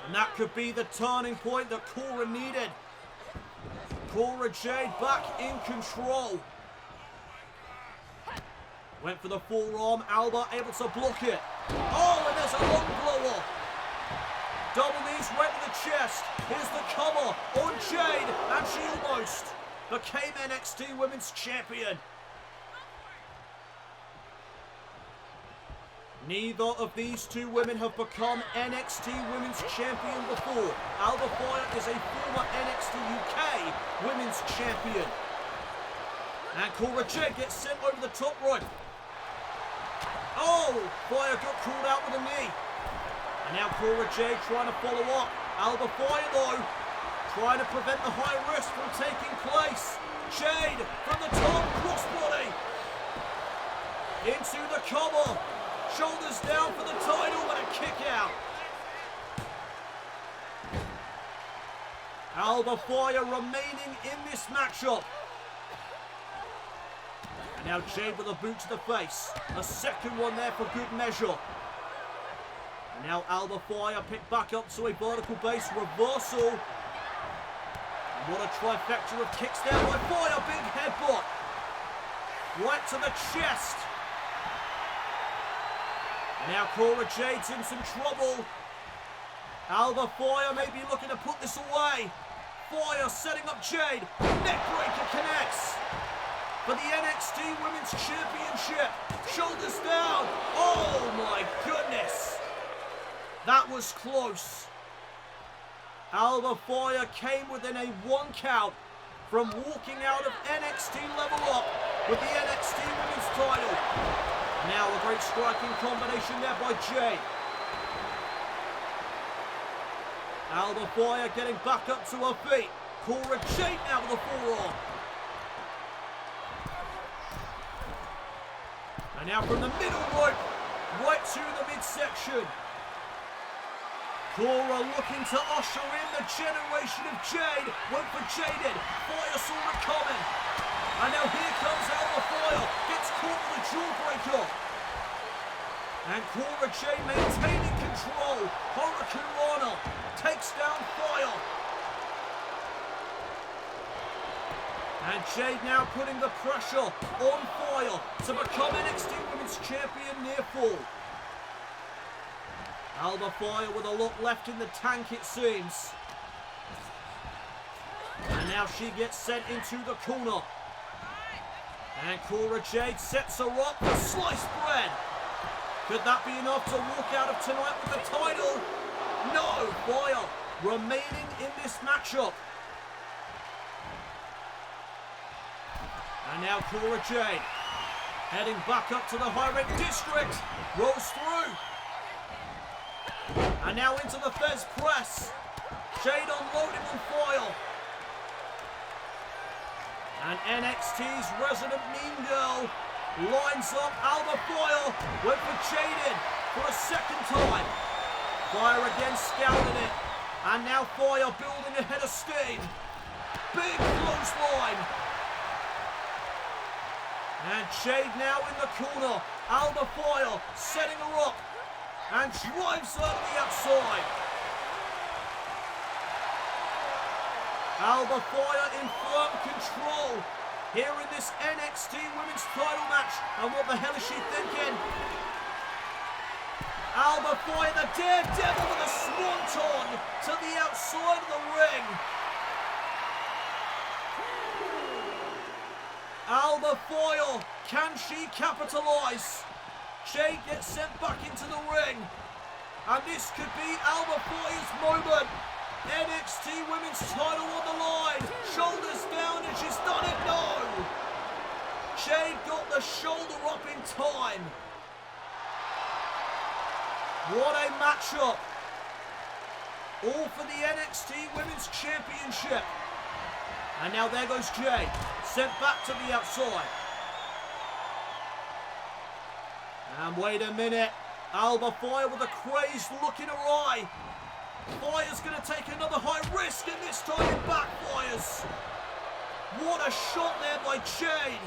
And that could be the turning point that Cora needed. Cora Jade back in control. Went for the forearm. Alba able to block it. Oh, and there's a long blow-up. Double knees right to the chest. Here's the cover on Jade, and she almost became NXT Women's Champion. Neither of these two women have become NXT Women's Champion before. Alba Fire is a former NXT UK Women's Champion. And Cora Jade gets sent over the top rope. Oh, Fire got called out with a knee. And now Cora Jade trying to follow up. Alba Fire though, trying to prevent the high risk from taking place. Jade from the top, crossbody. Into the cover. Shoulders down for the title and a kick out. Alba Fire remaining in this matchup. And now Jade with a boot to the face. A second one there for good measure. And now Alba Fire picked back up to a vertical base reversal. And what a trifecta of kicks down by Fire. Big headbutt. Right to the chest. Now Cora Jade's in some trouble. Alba Fire may be looking to put this away. Fire setting up Jade. Neckbreaker connects for the NXT Women's Championship. Shoulders down. Oh my goodness. That was close. Alba Fire came within a 1 count from walking out of NXT Level Up with the NXT Women's title. Now a great striking combination there by Jade. Alba Fire getting back up to her feet. Cora Jade now with a forearm. And now from the middle rope, right to the midsection. Cora looking to usher in the generation of Jade. Went for Jaded. Fire saw it coming. And now here comes Alba Fire. Gets caught with a jawbreaker. And Cora Jade maintaining control. Hurricane Rana takes down Fire. And Jade now putting the pressure on Fire to become NXT Women's Champion near fall. Alba Fire with a lot left in the tank, it seems. And now she gets sent into the corner. And Cora Jade sets her up for sliced bread. Could that be enough to walk out of tonight with the title? No, Fire remaining in this matchup. And now Cora Jade heading back up to the high rank district. Rolls through. And now into the Fez press. Jade unloading on Fire. And NXT's resident mean girl lines up Alba Fire. Went for Jaded for a second time. Fire again scouting it. And now Fire building a head of steam. Big clothesline. And Jade now in the corner. Alba Fire setting her up. And drives her to the outside. Alba Fire in firm control here in this NXT Women's title match. And what the hell is she thinking? Alba Fire, the daredevil with a swanton to the outside of the ring. Alba Fire, can she capitalise? Jade gets sent back into the ring. And this could be Alba Fire's moment. NXT Women's title on the line. Shoulders down and she's done it. No. Jade got the shoulder up in time. What a matchup. All for the NXT Women's Championship. And now there goes Jade. Sent back to the outside. And wait a minute. Alba Fire with a crazed look in her eye. Fire's going to take another high risk, and this time it backfires. What a shot there by Jade.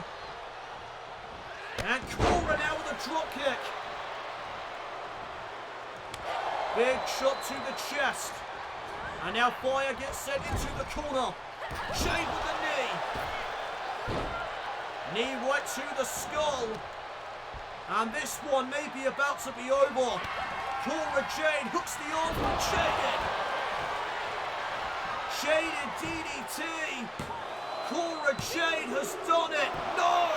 And Cora now with a drop kick. Big shot to the chest. And now Fire gets sent into the corner. Jade with the knee. Knee right to the skull. And this one may be about to be over. Cora Jade hooks the arm from Jade. Jade in DDT. Cora Jade has done it. No!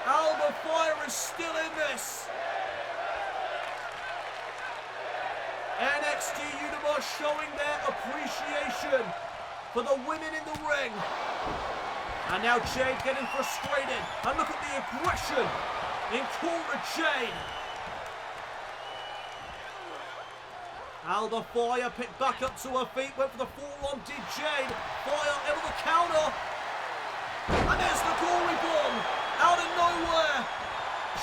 Alba Fire is still in this. NXT Universe showing their appreciation for the women in the ring. And now Jade getting frustrated. And look at the aggression in Cora Jade. Alba Fire picked back up to her feet, went for the forearm, did Jade. Fire able to counter. And there's the glory bomb out of nowhere.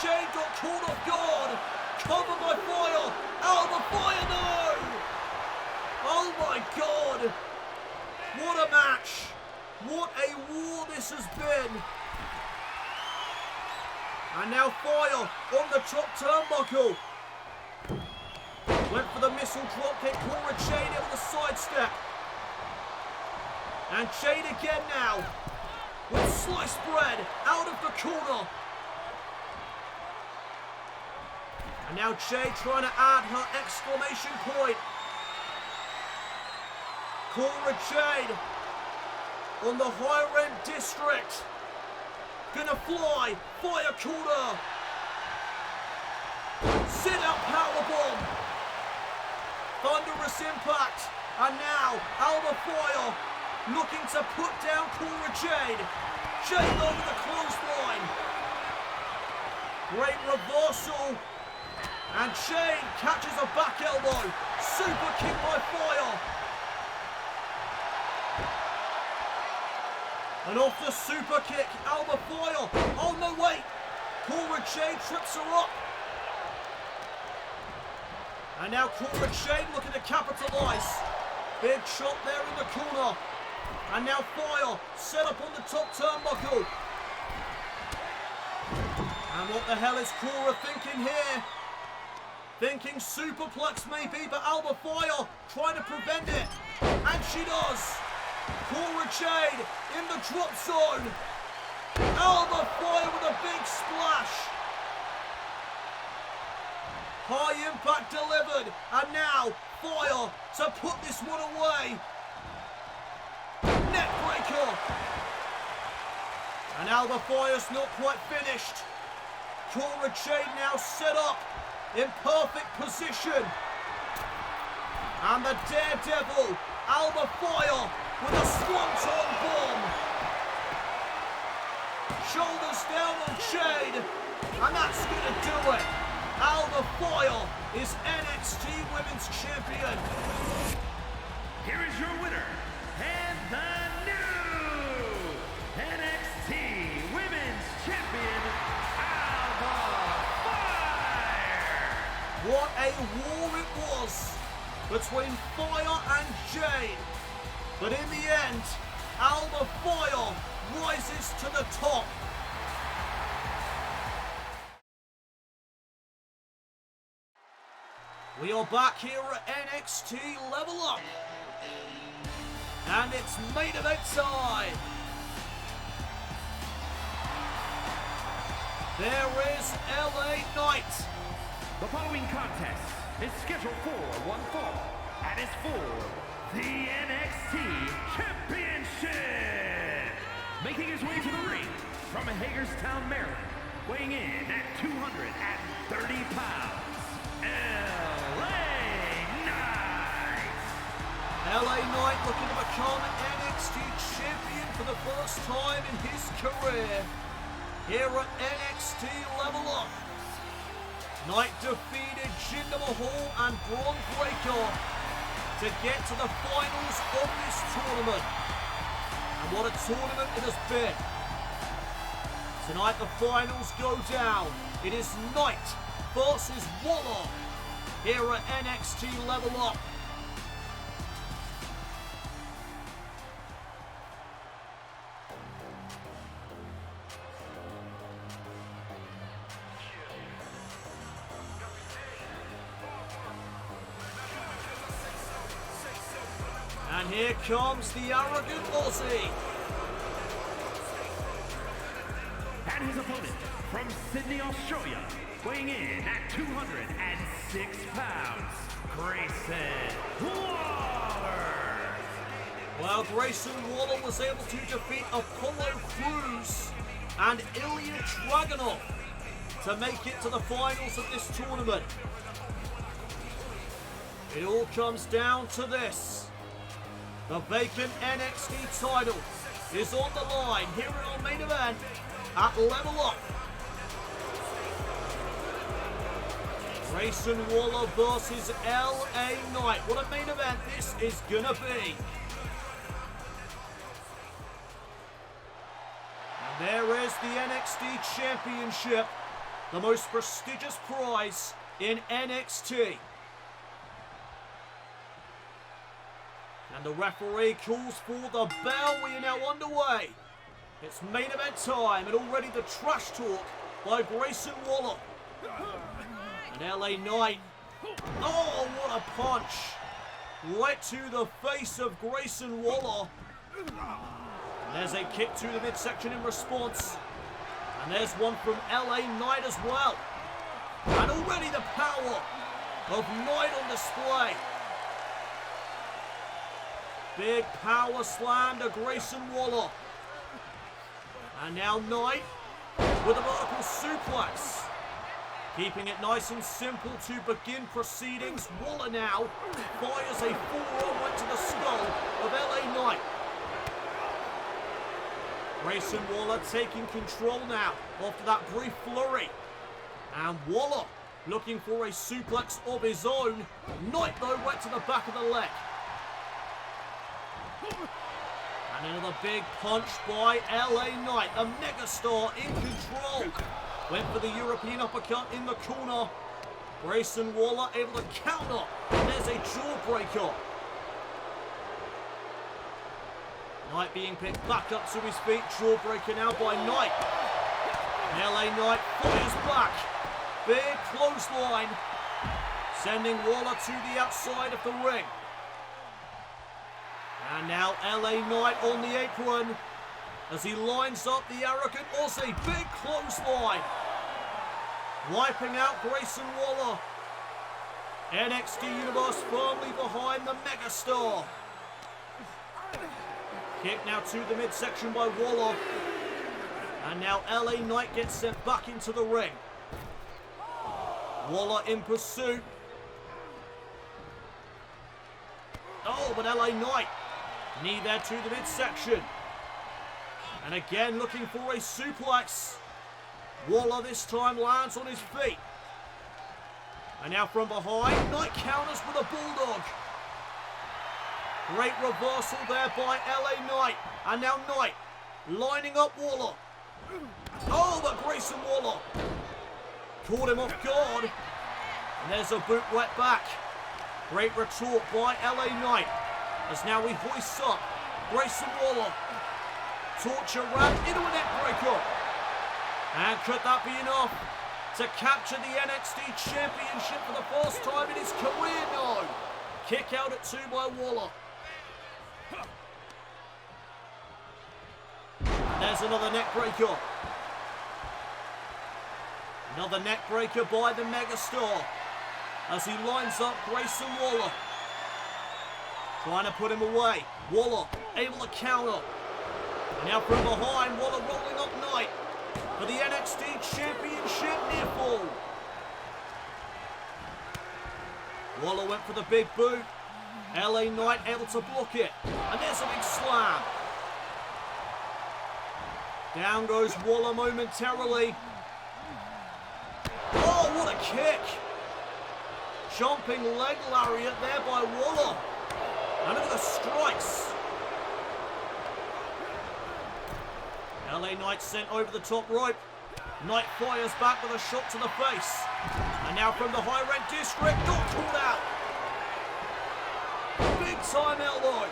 Jade got caught off guard. Covered by Fire. Alba Fire, no! Oh my God. What a match. What a war this has been. And now Fire on the top turnbuckle. Went for the missile dropkick. Cora Jade able to sidestep. And Jade again now. With sliced bread out of the corner. And now Jade trying to add her exclamation point. Cora Jade on the higher end district. Gonna fly. Fire corner. Sit out powerbomb. Thunderous impact. And now Alba Fire looking to put down Cora Jade. Jade over the clothesline. Great reversal. And Jade catches a back elbow. Super kick by Fire. And off the super kick, Alba Fire. Oh no, wait. Cora Jade trips her up. And now Cora Jade looking to capitalise. Big shot there in the corner. And now Fire set up on the top turnbuckle. And what the hell is Cora thinking here? Thinking superplex maybe, but Alba Fire trying to prevent it. And she does. Cora Jade in the drop zone. Alba Fire with a big splash. High impact delivered. And now Fire to put this one away. Neckbreaker. And Alba Fire's not quite finished. Cora Jade now set up in perfect position. And the Daredevil, Alba Fire, with a swanton bomb. Shoulders down on Jade. And that's going to do it. Alba Fire is NXT Women's Champion. Here is your winner, and the new NXT Women's Champion, Alba Fire! What a war it was between Fire and Jade. But in the end, Alba Fire rises to the top. We are back here at NXT Level Up. And it's main event time. There is LA Knight. The following contest is scheduled for one fall and is for the NXT Championship. Making his way to the ring from Hagerstown, Maryland, weighing in at 230 pounds, LA Knight looking to become NXT champion for the first time in his career here at NXT Level Up. Knight defeated Jinder Mahal and Braun Breaker to get to the finals of this tournament. And what a tournament it has been. Tonight the finals go down. It is Knight versus Waller here at NXT Level Up. And here comes the arrogant Aussie. And his from Sydney, Australia, weighing in at 206 pounds, Grayson Waller. Well, Grayson Waller was able to defeat Apollo Crews and Ilya Dragunov to make it to the finals of this tournament. It all comes down to this. The vacant NXT title is on the line here in our main event at Lvl Up. Grayson Waller versus LA Knight. What a main event this is gonna be. And there is the NXT Championship, the most prestigious prize in NXT. And the referee calls for the bell. We are now underway. It's main event time, and already the trash talk by Grayson Waller. And LA Knight. Oh, what a punch. Right to the face of Grayson Waller. And there's a kick to the midsection in response. And there's one from LA Knight as well. And already the power of Knight on display. Big power slam to Grayson Waller. And now Knight with a vertical suplex. Keeping it nice and simple to begin proceedings. Waller now fires a forearm right to the skull of LA Knight. Grayson Waller taking control now after that brief flurry. And Waller looking for a suplex of his own. Knight though right to the back of the leg. And another big punch by LA Knight, the megastar in control. Went for the European uppercut in the corner. Grayson Waller able to counter. And there's a jawbreaker. Knight being picked back up to his feet. Jawbreaker now by Knight. And LA Knight fires back. Big clothesline. Sending Waller to the outside of the ring. And now LA Knight on the apron as he lines up the arrogant Aussie. Big clothesline. Wiping out Grayson Waller. NXT Universe firmly behind the megastar. Kick now to the midsection by Waller. And now LA Knight gets sent back into the ring. Waller in pursuit. Oh, but LA Knight. Knee there to the midsection. And again looking for a suplex. Waller this time lands on his feet. And now from behind, Knight counters with a bulldog. Great reversal there by LA Knight. And now Knight lining up Waller. Oh, but Grayson Waller caught him off guard. And there's a boot right back. Great retort by LA Knight. As now he hoists up Grayson Waller. Torture wrap into a neck breaker. And could that be enough to capture the NXT Championship for the first time in his career? No. Kick out at 2 by Waller. And there's another neck breaker. Another neck breaker by the megastar as he lines up Grayson Waller. Trying to put him away. Waller able to counter. And now from behind, Waller rolling up Knight for the NXT Championship near fall. Waller went for the big boot. LA Knight able to block it. And there's a big slam. Down goes Waller momentarily. Oh, what a kick. Jumping leg lariat there by Waller. And look at the strikes. LA Knight sent over the top rope. Knight fires back with a shot to the face. And now from the high rank district, not called out. Big time elbow.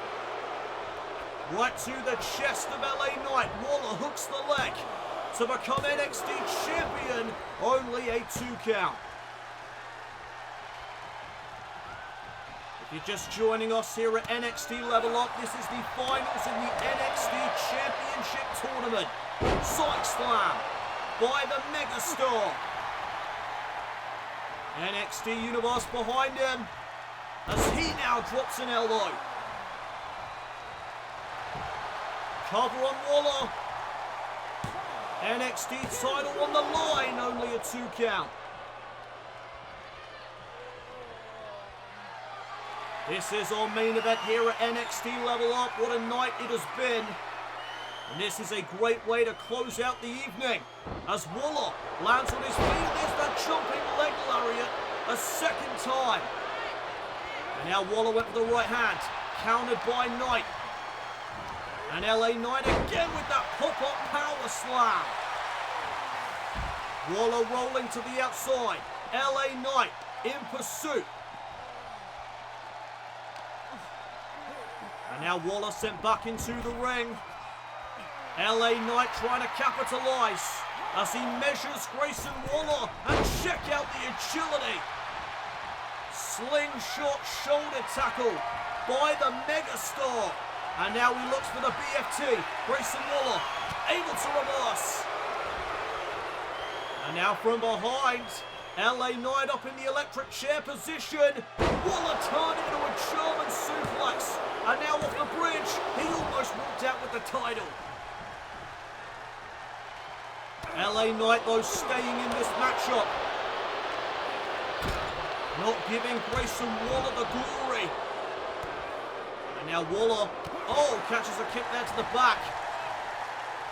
Right to the chest of LA Knight. Waller hooks the leg to become NXT champion. Only a 2 count. If you're just joining us here at NXT Lvl Up, this is the finals in the NXT Championship Tournament. Side slam. by the megastar. NXT Universe behind him as he now drops an elbow. Cover on Waller. NXT title on the line, only a 2 count. This is our main event here at NXT Level Up. What a night it has been. And this is a great way to close out the evening as Waller lands on his feet and there's that jumping leg lariat a second time. And now Waller went for the right hand, countered by Knight. And LA Knight again with that pop-up power slam. Waller rolling to the outside. LA Knight in pursuit. And now Waller sent back into the ring. LA Knight trying to capitalize as he measures Grayson Waller, and check out the agility. Slingshot shoulder tackle by the megastar. And now he looks for the BFT. Grayson Waller able to reverse. And now from behind, LA Knight up in the electric chair position. Waller turned into a German suplex. And now off the bridge, he almost walked out with the title. LA Knight though staying in this matchup. Not giving Grayson Waller the glory. And now Waller, catches a kick there to the back.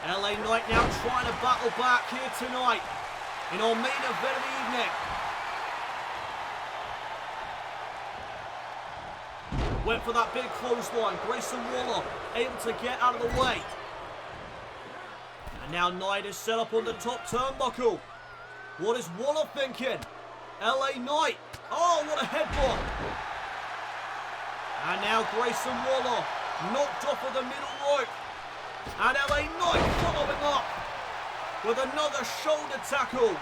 LA Knight now trying to battle back here tonight in our main event of the evening. Went for that big clothesline. Grayson Waller able to get out of the way. And now Knight is set up on the top turnbuckle. What is Waller thinking? LA Knight. Oh, what a headbutt. And now Grayson Waller knocked off of the middle rope. And LA Knight following up with another shoulder tackle.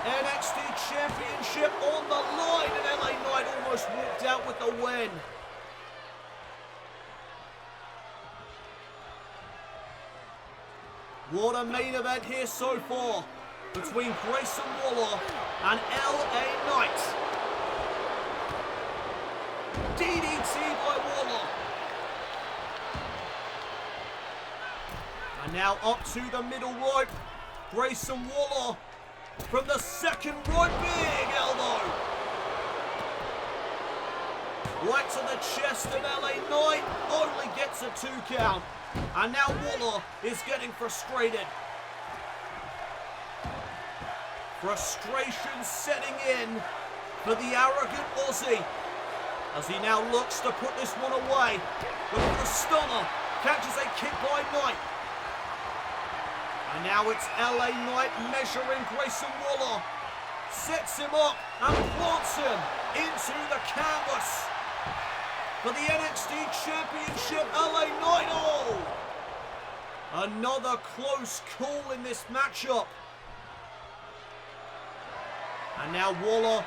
NXT Championship on the line, and LA Knight almost walked out with the win. What a main event here so far between Grayson Waller and LA Knight. DDT by Waller. And now up to the middle rope. Grayson Waller from the second rope. Big elbow. Right to the chest of LA Knight. Only gets a 2 count. And now Waller is getting frustrated. Frustration setting in for the arrogant Aussie as he now looks to put this one away. Looking for the stunner. Catches a kick by Knight. And now it's LA Knight measuring Grayson Waller. Sets him up and plants him into the canvas. For the NXT Championship, LA Knight. Oh! Another close call in this matchup. And now Waller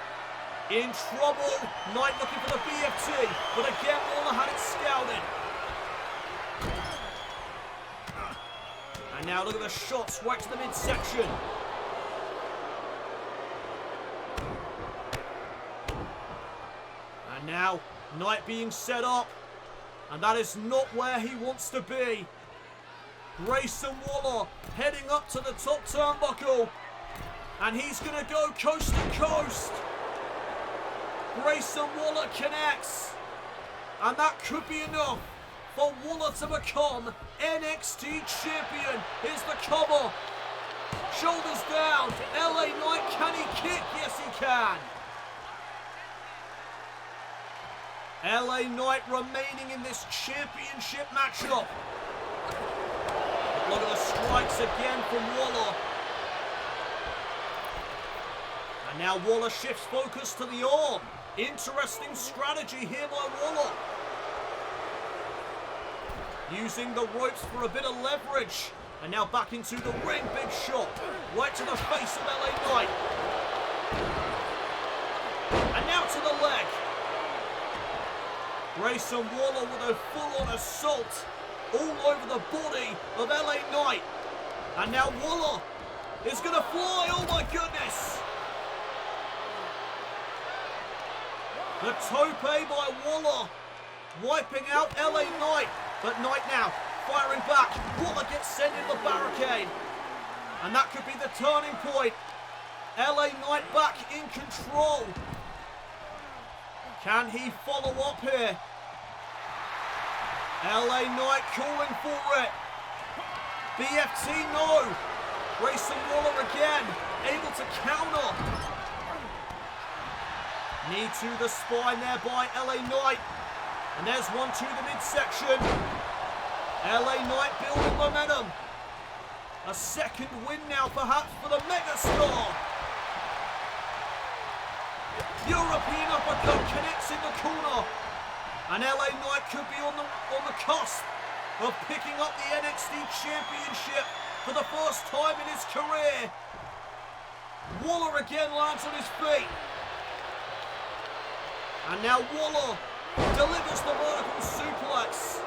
in trouble. Knight looking for the BFT, but again Waller had it scouted. And now look at the shots right to the midsection. And now Knight being set up, and that is not where he wants to be. Grayson Waller heading up to the top turnbuckle, and he's going to go coast to coast. Grayson Waller connects, and that could be enough for Waller to become NXT champion. Here's the cover. Shoulders down. LA Knight, can he kick? Yes, he can. LA Knight remaining in this championship matchup. Look at the strikes again from Waller. And now Waller shifts focus to the arm. Interesting strategy here by Waller. Using the ropes for a bit of leverage. And now back into the ring. Big shot. Right to the face of LA Knight. And now to the leg. Grayson Waller with a full-on assault all over the body of LA Knight. And now Waller is going to fly. Oh my goodness. The tope by Waller, wiping out LA Knight. But Knight now firing back. Waller gets sent in the barricade. And that could be the turning point. LA Knight back in control. Can he follow up here? LA Knight calling for it. BFT, no. Grayson Waller again, able to counter. Knee to the spine there by LA Knight. And there's one to the midsection. LA Knight building momentum. A second win now perhaps for the megastar. European uppercut connects in the corner. And LA Knight could be on the cusp of picking up the NXT Championship for the first time in his career. Waller again lands on his feet. And now Waller delivers the vertical suplex.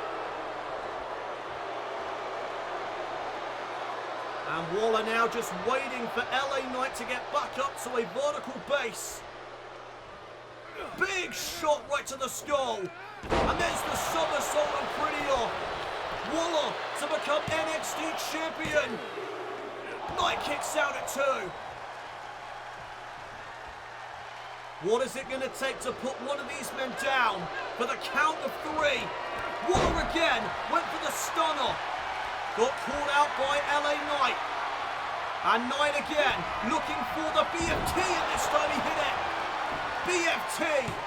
And Waller now just waiting for LA Knight to get back up to a vertical base. Big shot right to the skull. And there's the somersault and pretty off. Waller to become NXT champion. Knight kicks out at 2. What is it going to take to put one of these men down for the count of 3? Waller again went for the stunner. Got caught out by LA Knight. And Knight again looking for the BFT, and this time he hit it. BFT,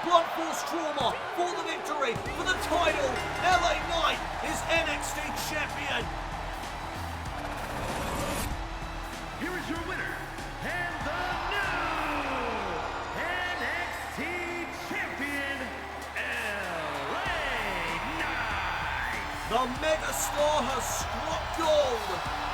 blunt force trauma for the victory, for the title. LA Knight is NXT champion. Here is your winner, and the new NXT champion, LA Knight. The megastar has struck gold.